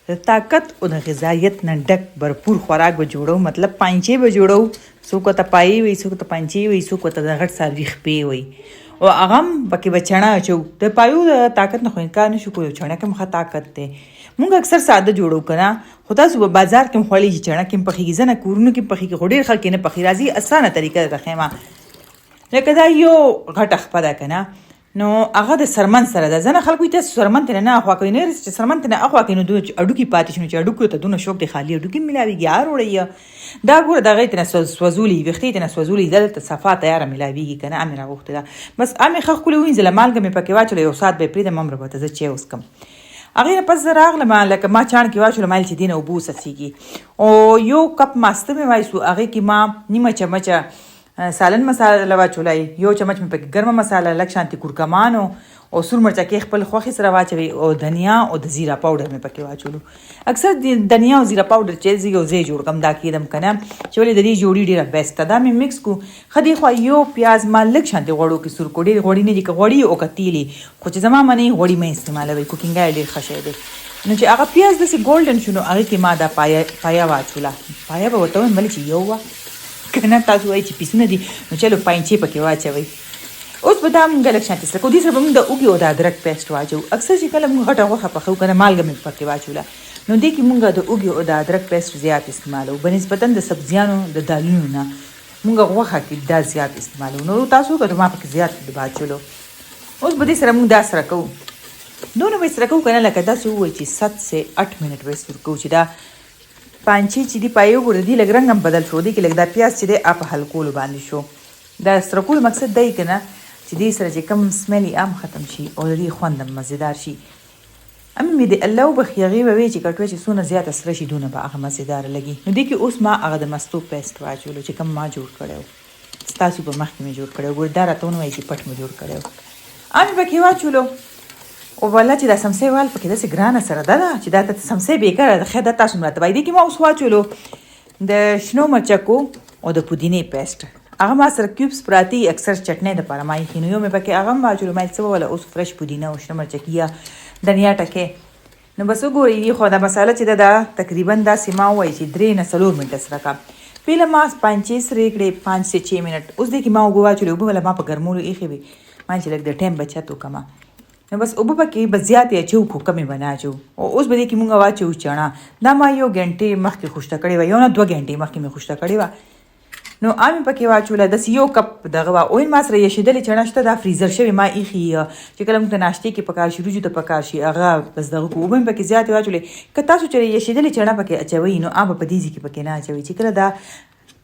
د طاقت او د غذایت نه ډک भरपूर خوراک به جوړو. مطلب پانچې به جوړو، څوک ته پایې وي، څوک ته پانچې وي، څوک ته د غټ څاروي خپې وي، او هغه هم پکې به چڼه اچو. د پایو د طاقت نه خو انکار نشو کولی، چڼه کې هم ښه طاقت دی. مونږ اکثر ساده جوړو که نه، خو تاسو به بازار کې هم خوړلی چې چڼه کې هم پخېږي، زه نه کورونو کې هم پخېږي، خو ډېر خلک یې نه پخېږي. راځي اسانه طریقه ده ښیمه. لکه دا یو غټه خپه ده که نه، نو هغه د سرمن سره ده. ځنه خلک وایي تاسو سرمن ترې نه اخوا کوئ، نه چې سرمن ترې نه اخوا کوئ نو دوی هډوکي پاتې شي، نو چې هډوکو ته دونه شوق دی خالي هډوکي ملاویږي، هر وړی دا ګوره دغه یې ترنه سوځولي، ویښتې یې ترنه سوځولي، دلته صفا تیاره ملاویږي که نه. امې راغوښتې ده بس امې ښه ښکلې ووینځله، مالګه مې پکې واچوله، یو ساعت به یې پرېږدم هم ربته زه چای وڅکم. هغې نه پس زه راغلم، لکه ما چاڼ کې واچوله، ما ویل چې دې نه اوبه وڅڅېږي، او یو کپ ماسته مې وایستو، هغې کې ما نیمه چمچه سالن مساله واچولی، یو چمچ مې پکې ګرمه مساله، لږ شانتې کورکمانو او سور مرچکې خپل خوښې سره واچوي، او دنیا او د زیره پاوډر مې پکې واچولو. اکثر د دنیا او زیره پاوډر چې زه یو ځای جوړ کړم دا کېدم که نه، چې ولې د دې جوړي ډېره بیسټ ده. دا مې مکس کړو، ښه دې خوا یو پیاز ما لږ شانتې غوړو کې سور کړو، ډېر غوړي نه دي، که غوړي او که تیلي، خو چې زما منې غوړي مه استعمالوئ، کوکینګ آیل ډېر ښه شی دی. نو چې هغه پیاز داسې ګولډن شو نو هغې کې ما دا پایه واچوله. پایه به ورته وایم ولې چې یو وه که نه، تاسو وایي چې پیسونه دي نو چلو پاینچې پکې واچوئ. اوس به دا مونږ لږ شانتې سره کوو، دې سره به مونږ د اوږې او د ادرک پیسټ واچوو. اکثر چې کله مونږ غټه غوښه پخوو که نه، مالګه مې پکې واچوله، نو دې کې مونږ د اوږې او د ادرک پیسټ زیات استعمالوو بنسبتا د سبزیانو د دالونو نه. مونږ غوښه کې دا زیات استعمالوو، نو تاسو که ما پکې زیات واچولو. اوس به دې سره مونږ دا سره کوو، دونه به یې سره کوو که نه، لکه داسې ووایي چې 7 سے 8 منټ به یې سره کوو، چې دا پانچې چې دي پایې وګوره دي لږ رنګ هم بدل شو، دې کې لږ دا پیاز چې دی په هلکولو باندې شو. دا سره کولو مقصد دی که نه چې دې سره چې کم سمیل یې هم ختم شي او د دې خوند هم مزېدار شي. امې مې د الله وبخښي، هغې به وایي چې کټوه چې څونه زیاته سره شي دونه به هغه مزېداره لګي. نو دې کې اوس ما هغه د مستو پیسټ واچولو چې کم ما جوړ کړی و، ستاسو په مخکې مې جوړ کړی و، ګوره دا راته ونه وایي چې پټ مې جوړ کړی و. امې پکې واچولو، او والله چې دا سمسې وال پکې داسې ګرانه سره ده چې دا ته سمسې بېکاره ده، خیر دا تاسو هم راته وایي. دې کې ما اوس واچولو د شنو مرچکو او د پودینې پیسټ، هغه ما سره کیوبس پراته اکثر چټنۍ دپاره ما ایښي، نو یو مې پکې هغه هم واچولو. ما څه وویله اوس فرش پودینه او شنه مرچکي یا دنیا ټکې، نو بس وګورئ خو دا مساله چې ده دا تقریبا داسې ما ووایي چې 3 نه 4 منټه سره کا. پهله ما پانچې سرې کړې 5 سے 6 منټ. اوس دې کې ما اوبه واچولې، اوبه وله ما په ګرمولو ایښې وې، ما چې لږ د ټایم بچت وکړمه، نو بس اوبه پکې به زیاتې اچو خو کمې به نه اچو. او اوس به دې کې مونږ واچو چڼه، دا ما 1 غنټې مخکې خوشته کړې وه، یو نه 2 غنټې مخکې مې خوشته کړې وه. نو امې پکې واچوله، داسې 1 کپ دغه وه. اوین ما سره یشېدلې چڼه شته، دا فریزر شوې ما ایښي، چې کله مونږ ته ناشتې کې پکار شي، روجو ته پکار شي، هغه بس دغه کو. اوبه مې پکې زیاتې واچولې. که تاسو چېرې یشېدلې چڼه پکې اچوئ نو به په دې ځای کې پکې نه اچوئ، چې کله دا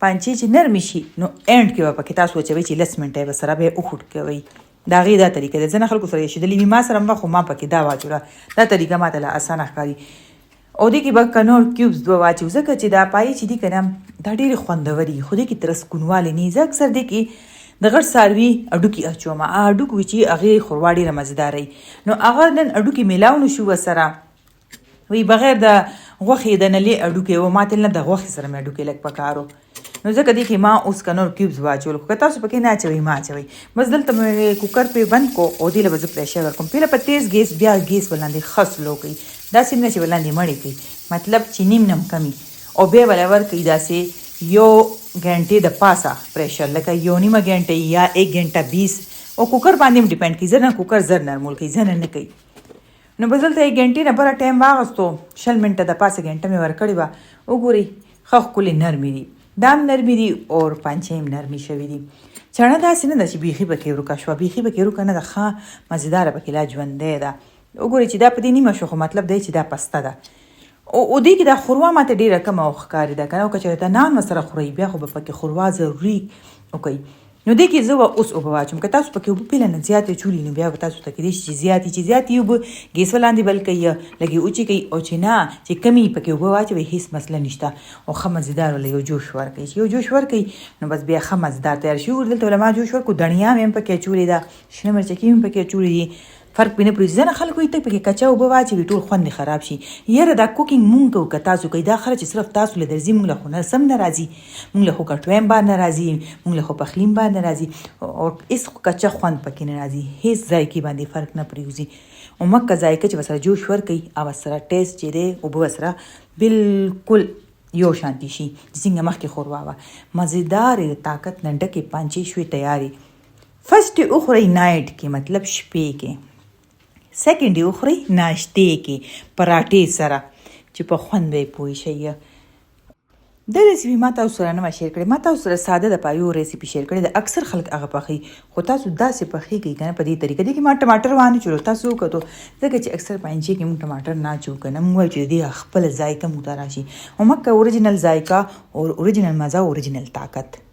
پانچې چې نرمې شي نو اینډ کې به پکې تاسو اچوئ چې 10 منټه به سره به یې وخوټ کوئ. دا غي دا طریقه ده. ځنه خلکو سره یشېدلې وي، ما سره هم خو ما پکې دا واچوله. دا طریقه ماته له اسانه ښکاري. او دې کې به کنور کیوبس 2 واچو، ځکه چې دا پایې چې دي که نه دا ډېرې خوندورې، خو دې کې ترسکونوالی نه. زه اکثر دې کې د غټ څاروي هډوکي اچوم، هډوکي چې هغې خوروا ډېره مزېداره وي. نو هغه نن هډوکي میلاو نه شو ورسره، وی بغیر د غوښې د نلې هډوکي و، ما تل نه د غوښې سره مې هډوکي لږ پکار و، نو ځکه دې کې ما اوس کنور کیوبس واچول. خو که تاسو پکې نه اچوئ ما اچوئ. بس دلته مې کوکر پې بند کو او دې له به زه پرېشر ورکوم. پهله په تیز ګیس، بیا ګیس ورلاندې ښه سلو کړئ، داسې نه چې ورلاندې مړې کړئ، مطلب چې نیم نم کمي، او بیا به ورکړئ داسې 1 غنټې د پاسه پرېشر، لکه 1.5 غنټې یا 1 غنټه 20، او کوکر باندې هم ډیپینډ کوي. زر نه کوکر زر نرمول کوي، زه نه کوي. نو بس دلته 1 غنټې نه بره ټایم واغستو، 20 منټه د پاسه غنټه مې ورکړې وه. وګورئ ښه ښکلې نرمې دي، دا هم نرمې دي او پانچې هم نرمې شوي دي. چڼه داسې نه ده چې بیخي پکې ورکه شوه، بیخي پکې ورکه نه ده، ښه مزېداره پکې لا ژوندی ده. وګورئ چې دا په دې نیمه شو، خو مطلب دی چې دا پسته ده. او دې کې دا خوروا ماته ډېره کمه ښکاري ده که نه، او که چېرې ته نان ورسره خورئ بیا خو به پکې خوروا ضروري وکئ. نو دې کې زه اوس اوبه واچوم. که تاسو پکې اوبه پیله نه زیاتې چولي نو بیا به تاسو ته کېدای شي چې زیاتې اوبه ګیس ولاندې بل کوئ، لږې اوچې کوئ، او چې نه چې کمې پکې اوبه واچوئ هېڅ مسله نشته، او ښه مزېدار وله یو جوش ورکوئ. چې یو جوش ورکوئ نو بس بیا ښه مزېدار تیار شي. دلته وله ما جوش ورکړو، دڼیا مې هم پکې اچولې ده، شنه مرچکي هم پکې اچولې دي، فرق پې نه پرېږدي. ځنه خلک وایي ته پکې کچه اوبه واچوي ټول خوند دې خراب شي. یاره دا کوکینګ مونږ کوو که تاسو کوئ، دا خبره چې صرف تاسو له درځي، مونږ له خو سم نه راځي، مونږ له خو کټوی هم بار نه راځي، مونږ له خو پخلي هم بار نه راځي، او هېڅ خو کچه خوند پکې نه راځي، هېڅ ذایقې باندې فرق نه پرېوځي. او مکه ذائقه چې وسره جوش ورکوي او سره ټیسټ چې دی اوبه وسره بالکل یو شانتي شي څنګه مخکې ښوروا وه مزیدارې د طاقت نه ډکې پانچې شوې تیارې فرسټ یې وخورئ نایټ کې مطلب شپې کې سیکنډ یې وخورئ ناشتې کې پراټې سره چې په خوند به یې پوه شئ. د ریسیپي ما تاسو سره نه شیر کړې ما تاسو سره ساده د پایو ریسیپي شیر کړې د اکثر خلک هغه پخې خو تاسو داسې پخې کوي کنه په دې طریقه دي کې ما ټماټر وانه چلو تاسو وکړو ځکه چې اکثر پاینچې کې موږ ټماټر نه چو کنه موږ چې دې خپل ذایقه مو راشي او مکه اوریجنل ذایقه او اوریجنل مزه او اوریجنل طاقت.